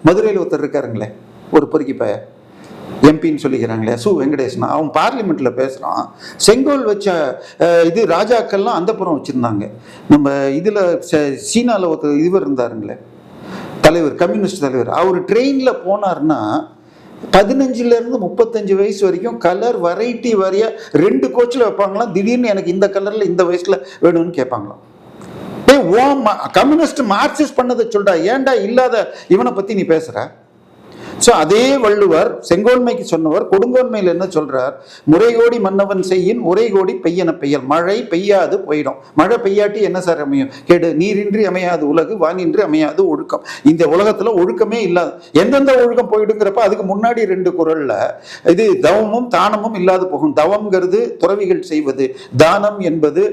மதுரையில் ஒருத்தர் இருக்காருங்களே, ஒரு பொறுக்கி பய எம்பின்னு சொல்லிக்கிறாங்களே, சு வெங்கடேசன், அவன் பார்லிமெண்ட்ல பேசுறான். செங்கோல் வச்ச இது ராஜாக்கள்லாம் அந்த புறம் வச்சிருந்தாங்க. நம்ம இதுல சீனால ஒருத்தர் இவர் இருந்தாருங்களே தலைவர், கம்யூனிஸ்ட் தலைவர், அவர் ட்ரெயின்ல போனார்னா 15 இருந்து 35 வயசு வரைக்கும் கலர் வெரைட்டி வாரியா 2 கோச்சில் வைப்பாங்களாம். திடீர்னு எனக்கு இந்த கலர்ல இந்த வயசுல வேணும்னு கேட்பாங்களாம். கம்யூனிஸ்ட் மார்க்சிஸ்ட் பண்ணதை சொல்றா, ஏன்டா இல்லாத இவனை பத்தி நீ பேசுற? ஸோ அதே வள்ளுவர் செங்கோன்மைக்கு சொன்னவர் கொடுங்கோன்மையில் என்ன சொல்றார்? முறைகோடி மன்னவன் செய்யின் உரை கோடி பெய்யன பெய்யல். மழை பெய்யாது போயிடும். மழை பெய்யாட்டி என்ன சார் அமையும்? கேடு. நீரின்றி அமையாது உலகு, வானின்றி அமையாது ஒழுக்கம். இந்த உலகத்துல ஒழுக்கமே இல்லாது எந்தெந்த ஒழுக்கம் போயிடுங்கிறப்ப அதுக்கு முன்னாடி 2 குறள்ல இது தவமும் தானமும் இல்லாது போகும். தவம்ங்கிறது துறவிகள் செய்வது, தானம் என்பது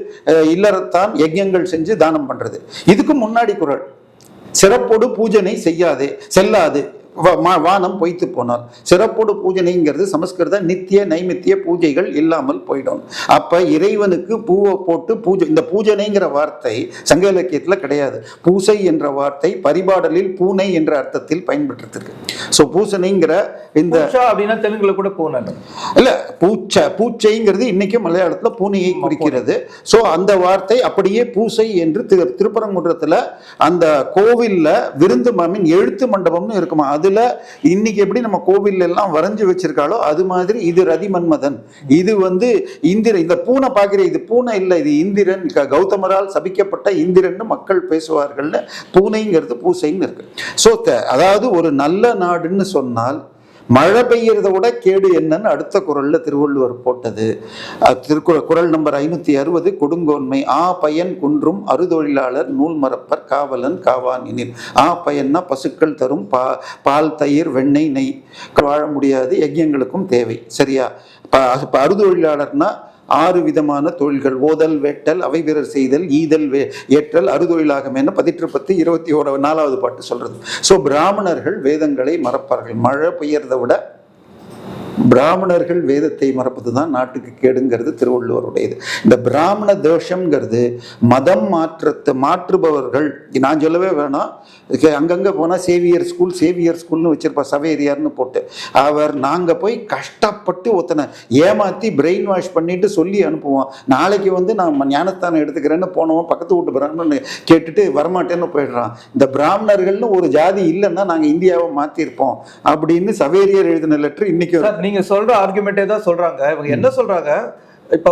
இல்லறத்தான் யஜ்ஞங்கள் செஞ்சு தானம் பண்றது. இதுக்கு முன்னாடி குறள் சிறப்போடு பூஜனை செய்யாதே செல்லாது வானம் பொய்த்து போனார். சிறப்போடு பூஜனைங்கிறது சமஸ்கிருத நித்திய நைமித்திய பூஜைகள் இல்லாமல் போயிடும். அப்ப இறைவனுக்கு பூவை போட்டு பூஜை, இந்த பூஜனைங்கிற வார்த்தை சங்க இலக்கியத்துல கிடையாது. பூசை என்ற வார்த்தை பரிபாடலில் பூனை என்ற அர்த்தத்தில் பயன்படுத்திருக்கு. ஸோ பூசனைங்கிற இந்த அப்படின்னா தெலுங்குல கூட பூனை இல்ல, பூச்சைங்கிறது இன்னைக்கு மலையாளத்துல பூனையை குறிக்கிறது. ஸோ அந்த வார்த்தை அப்படியே பூசை என்று திருப்பரங்குன்றத்துல அந்த கோவில்ல விருந்து எழுத்து மண்டபம்னு இருக்குமா, அதுல இன்னைக்கு எப்படி நம்ம கோவில் எல்லாம் வரைஞ்சு வச்சிருக்காளோ அது மாதிரி இது ரதி மன்மதன், இது இந்திரன். இந்த பூனை பாக்குற, இது பூனை இல்ல, இது இந்திரன், கௌதமரால் சபிக்கப்பட்ட இந்திரன் மக்கள் பேசுவார்கள். பூனைங்கிறது பூசைன்னு இருக்கு. ஸோ அதாவது ஒரு நல்ல நாடுன்னு சொன்னால் மழை பெய்யறத விட கேடு என்னன்னு அடுத்த குறள்ல திருவள்ளுவர் போட்டது. குறள் நம்பர் 560 கொடுங்கோன்மை. பயன் குன்றும் அறுதொழிலாளர் நூல் மறப்பர் காவலன் காவான் எனில். பயன்னா பசுக்கள் தரும் பால் தயிர் வெண்ணெய் நெய் வாழ முடியாது, யஜ்யங்களுக்கும் தேவை. சரியா? அறுதொழிலாளர்னா 6 விதமான தொழில்கள்: ஓதல், வேட்டல், அவை வீரர் செய்தல், ஈதல், ஏற்றல், அறுதொழிலாகும் என்ன 18:24 பாட்டு சொல்றது. ஸோ பிராமணர்கள் வேதங்களை மறப்பார்கள். மழை பெய்யறதை விட பிராமணர்கள் வேதத்தை மறப்பது தான் நாட்டுக்கு கேடுங்கிறது திருவள்ளுவருடையது. இந்த பிராமண தோஷம்ங்கிறது மதம் மாற்றுபவர்கள். நான் சொல்லவே வேணாம், அங்கங்க போனால் சேவியர் ஸ்கூல்னு வச்சிருப்பா, சவேரியார்னு போட்டு. அவர் நாங்கள் போய் கஷ்டப்பட்டு ஒருத்தனை ஏமாற்றி பிரெயின் வாஷ் பண்ணிட்டு சொல்லி அனுப்புவோம். நாளைக்கு நான் ஞானஸ்தானம் எடுத்துக்கிறேன்னு போனோம், பக்கத்து வீட்டு பிராமணன் கேட்டுட்டு வரமாட்டேன்னு போயிடுறான். இந்த பிராமணர்கள்னு ஒரு ஜாதி இல்லைன்னா நாங்கள் இந்தியாவை மாற்றிருப்போம் அப்படின்னு சவேரியார் எழுதின லெட்டர் இன்னைக்கு. நீங்க சொல்ற ஆர்குமெண்டே தான் சொல்றாங்க. இவங்க என்ன சொல்றாங்க? இப்ப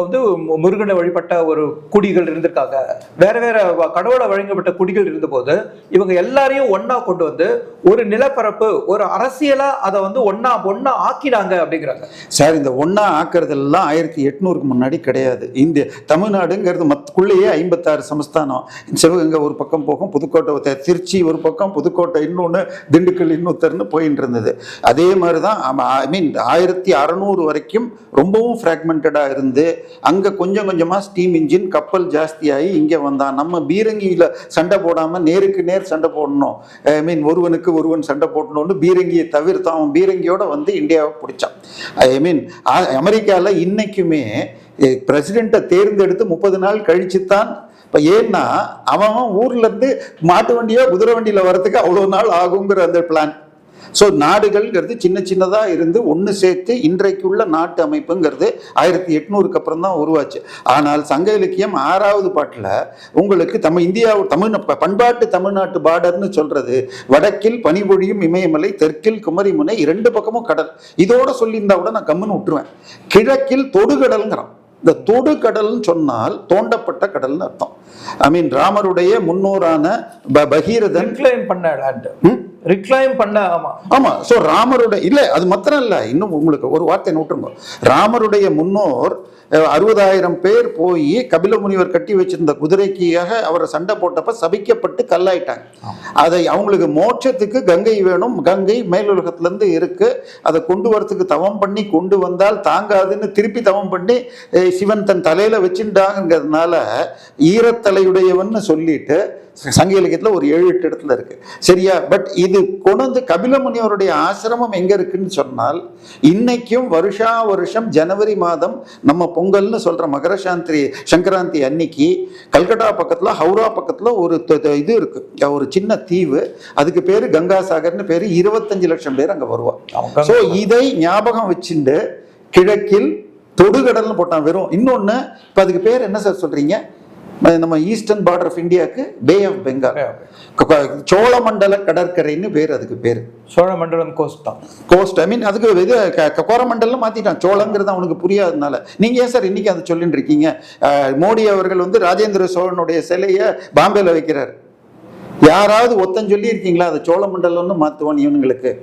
முருகனை வழிபட்ட ஒரு குடிகள் இருந்திருக்காங்க, வேற வேற கடவுளை வழங்கப்பட்ட குடிகள் இருந்த போது இவங்க எல்லாரையும் ஒன்னா கொண்டு வந்து ஒரு நிலப்பரப்பு, ஒரு அரசியலா அதை ஒன்னா ஆக்கினாங்க அப்படிங்கிறாங்க. சார், இந்த ஒன்னா ஆக்குறதெல்லாம் 1800க்கு முன்னாடி கிடையாது. இந்த தமிழ்நாடுங்கிறது மத்துக்குள்ளேயே 56 சமஸ்தானம். சிவகங்கை ஒரு பக்கம் போகும், புதுக்கோட்டை, திருச்சி ஒரு பக்கம், புதுக்கோட்டை இன்னொன்னு, திண்டுக்கல் இன்னொருத்தர்னு போயிட்டு இருந்தது. அதே மாதிரிதான் 1600 வரைக்கும் ரொம்பவும் ஃப்ராக்மெண்டடா இருந்து அங்க கொஞ்சம் கொஞ்சமா ஸ்டீம் இன்ஜின் கப்பல் ஜாஸ்தியாகி இங்க வந்தான். நம்ம பீரங்கியில சண்டை போடாம நேருக்கு நேர் சண்டை போடணும், ஒருவனுக்கு ஒருவன் சண்டை போடணும்னு பீரங்கியை தவிர்த்தான். அவன் பீரங்கியோட இந்தியாவை பிடிச்சான். அமெரிக்கால இன்னைக்குமே பிரசிடென்ட்டை தேர்ந்தெடுத்து 30 நாள் கழிச்சுத்தான். ஏன்னா அவன் ஊர்ல இருந்து மாட்டு வண்டியோ குதிரை வண்டியில வர்றதுக்கு அவ்வளவு நாள் ஆகுங்கிற அந்த பிளான். ஸோ நாடுகள்ங்கிறது சின்ன சின்னதாக இருந்து ஒன்று சேர்த்து இன்றைக்குள்ள நாட்டு அமைப்புங்கிறது 1800க்கு அப்புறம் தான் உருவாச்சு. ஆனால் சங்க இலக்கியம் 6வது பாட்டில் உங்களுக்கு பண்பாட்டு தமிழ்நாட்டு பார்டர்னு சொல்றது வடக்கில் பனிபொழியும் இமயமலை, தெற்கில் குமரிமுனை, 2 பக்கமும் கடல். இதோட சொல்லியிருந்தா கூட நான் கம்முன்னு விட்டுருவேன். கிழக்கில் தொடுகடல்ங்கிறான். இந்த தொடுகடல்னு சொன்னால் தோண்டப்பட்ட கடல்னு அர்த்தம். ராமருடைய முன்னோரான பகீரதன் ரிக்ளைம் பண்ண. ஆமா ஆமா. சோ ராமருடைய இல்ல அது மாத்திரம் இல்ல, இன்னும் உங்களுக்கு ஒரு வார்த்தை நோட்டுங்க. ராமருடைய முன்னோர் 60,000 பேர் போய் கபில முனிவர் கட்டி வச்சிருந்த குதிரைக்காக அவரை சண்டை போட்டப்ப சபிக்கப்பட்டு கல்லாயிட்டாங்க. அதை அவங்களுக்கு மோட்சத்துக்கு கங்கை வேணும், கங்கை மேலுலகத்துல இருந்து இருக்கு, அதை கொண்டு வரத்துக்கு தவம் பண்ணி கொண்டு வந்தால் தாங்காதுன்னு திருப்பி தவம் பண்ணி சிவன் தன் தலையில வச்சுட்டாங்கிறதுனால ஈரத்தலையுடையவன் சொல்லிட்டு சங்க இலக்கியத்தில் ஒரு 7-8 இடத்துல இருக்கு. சரியா? பட் இது கொண்டு கபில முனிவருடைய ஆசிரமம் எங்க இருக்குன்னு சொன்னால், இன்னைக்கும் வருஷா வருஷம் ஜனவரி மாதம் நம்ம பொங்கல்னு சொல்ற மகரசாந்தி சங்கராந்தி அன்னைக்கு கல்கட்டா பக்கத்துல ஹவுரா பக்கத்துல ஒரு இது இருக்கு, ஒரு சின்ன தீவு, அதுக்கு பேரு கங்காசாகர்னு பேரு. 25 லட்சம் பேர் அங்க வருவாங்க. ஸோ இதை ஞாபகம் வச்சுட்டு கிழக்கில் தொடுகடல்னு போட்டான் வெறும். இன்னொன்னு இப்ப அதுக்கு பேர் என்ன சார் சொல்றீங்க? நம்ம ஈஸ்டர்ன் பார்டர் ஆஃப் இந்தியாவுக்கு பே ஆஃப் பெங்கால், சோழமண்டல கடற்கரைன்னு பேர். அதுக்கு பேர் சோழமண்டலம் கோஸ்ட் தான். கோஸ்ட் ஐ மீன் அதுக்கு இது கோரமண்டலம் மாத்திட்டான். சோழங்கிறது அவனுக்கு புரியாததுனால. நீங்க ஏன் சார் இன்னைக்கு அதை சொல்லிட்டு இருக்கீங்க? மோடி அவர்கள் ராஜேந்திர சோழனுடைய சிலையை பாம்பேல வைக்கிறார். யாராவது ஒத்தன் சொல்லி இருக்கீங்களா அதை சோழமண்டலம்னு மாத்துவான் இவனுங்களுக்கு?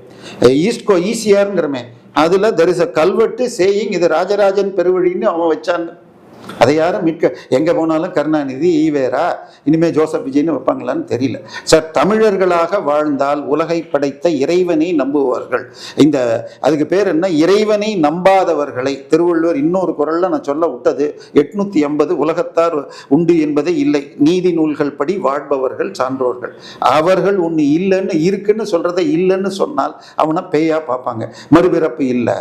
ஈசிஆருங்கிறமே அதுல தெர் இஸ் அ கல்வெட்டு சேயிங் இது ராஜராஜன் பெருவழின்னு அவன் வச்சான். அதை யாரும் மீட்க, எங்க போனாலும் கருணாநிதி ஈவேரா இனிமே ஜோசப் விஜய்னு வைப்பாங்களான்னு தெரியல சார். தமிழர்களாக வாழ்ந்தால் உலகை படைத்த இறைவனை நம்புவார்கள். இந்த அதுக்கு பேர் என்ன? இறைவனை நம்பாதவர்களை திருவள்ளுவர் இன்னொரு குறள்ல நான் சொல்ல விட்டது 850 உலகத்தார் உண்டு என்பதே இல்லை, நீதி நூல்கள் படி வாழ்பவர்கள் சான்றோர்கள். அவர்கள் ஒன்று இல்லைன்னு இருக்குன்னு சொல்றதை இல்லைன்னு சொன்னால் அவனை பேயா பார்ப்பாங்க. மறுபிறப்பு இல்லை,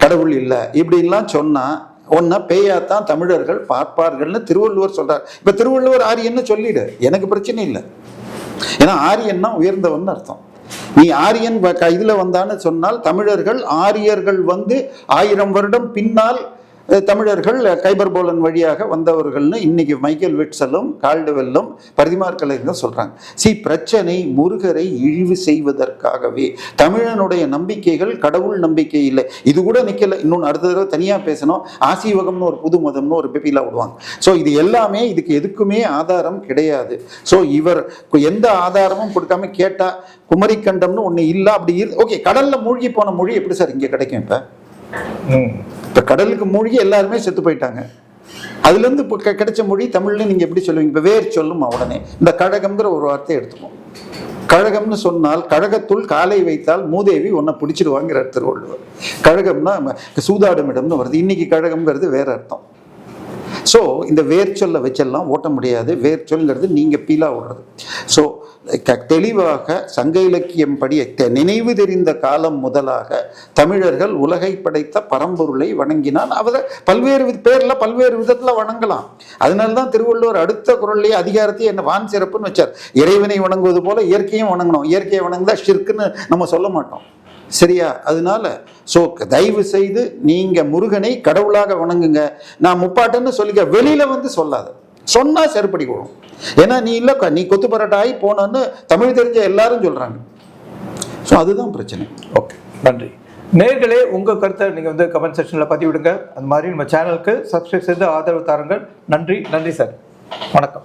கடவுள் இல்லை, இப்படின்லாம் சொன்னா ஒன்னா பேயாத்தான் தமிழர்கள் பார்ப்பார்கள்னு திருவள்ளுவர் சொல்றார். இப்ப திருவள்ளுவர் ஆரியன்னு சொல்லிடு, எனக்கு பிரச்சனை இல்லை. ஏன்னா ஆரியன்னா உயர்ந்தவன் அர்த்தம். நீ ஆரியன் இதுல வந்தான்னு சொன்னால் தமிழர்கள் ஆரியர்கள் 1000 வருடம் பின்னால் தமிழர்கள் கைபர் போலன் வழியாக வந்தவர்கள்னு இன்னைக்கு மைக்கேல் விட்சலும் கால்டுவெல்லும் பரிதிமார் கலைஞரும் சொல்றாங்க. பிரச்சனை முருகரை இழிவு செய்வதற்காகவே. தமிழனுடைய நம்பிக்கைகள் கடவுள் நம்பிக்கை இல்லை. இது கூட நிக்கல. இன்னொன்று அடுத்த தடவை தனியா பேசணும். ஆசீவகம்னு ஒரு புது மதம்னு ஒரு பிபிலா விடுவாங்க. ஸோ இது எல்லாமே இதுக்கு எதுக்குமே ஆதாரம் கிடையாது. ஸோ இவர் எந்த ஆதாரமும் கொடுக்காம கேட்டா குமரிக்கண்டம்னு ஒண்ணு இல்லை. அப்படி ஓகே, கடல்ல மூழ்கி போன மொழி எப்படி சார் இங்க கிடைக்கும்? இப்ப கடலுக்கு மூழ்கி எல்லாருமே செத்து போயிட்டாங்க. அதுல இருந்து கிடைச்ச மொழி தமிழ்ல நீங்க எப்படி சொல்லுவீங்க? இப்ப வேர் சொல்லுமா உடனே இந்த கழகம்ங்கிற ஒரு வார்த்தை எடுத்துப்போம். கழகம்னு சொன்னால் கழகத்துள் காலை வைத்தால் மூதேவி ஒன்ன பிடிச்சிடுவாங்கிறார் திருவள்ளுவர். கழகம்னா சூதாடும் இடம்னு வருது. இன்னைக்கு கழகம்ங்கிறது வேற அர்த்தம். ஸோ இந்த வேர்ச்சொல்லை வச்செல்லாம் ஓட்ட முடியாது. வேர்ச்சொல்ங்கிறது நீங்க பீலா விடுறது. ஸோ தெளிவாக சங்க இலக்கியம் படி நினைவு தெரிந்த காலம் முதலாக தமிழர்கள் உலகை படைத்த பரம்பொருளை வணங்கினால் அவரை பல்வேறு பேர்ல பல்வேறு விதத்துல வணங்கலாம். அதனால்தான் திருவள்ளுவர் அடுத்த குறள்லேயே அதிகாரத்தையே என்ன வான் சிறப்புன்னு வச்சார். இறைவனை வணங்குவது போல இயற்கையும் வணங்கணும். இயற்கையை வணங்குதா ஷிர்க்குன்னு நம்ம சொல்ல மாட்டோம். சரியா? அதனால சோ தயவு செய்து நீங்க முருகனை கடவுளாக வணங்குங்க. நான் முப்பாட்டன்னு சொல்லிக்க, வெளியில சொல்லாத. சொன்னா செருப்படி போடும். ஏன்னா நீ இல்ல நீ கொத்து பரோட்டாய் போனன்னு தமிழ் தெரிஞ்ச எல்லாரும் சொல்றாங்க. ஸோ அதுதான் பிரச்சனை. ஓகே, நன்றி. நேர்களே, உங்க கருத்தை நீங்க கமெண்ட் செக்ஷன்ல பதிவிடுங்க. அந்த மாதிரி நம்ம சேனலுக்கு சப்ஸ்கிரைப் செய்து ஆதரவு தாருங்கள். நன்றி சார். வணக்கம்.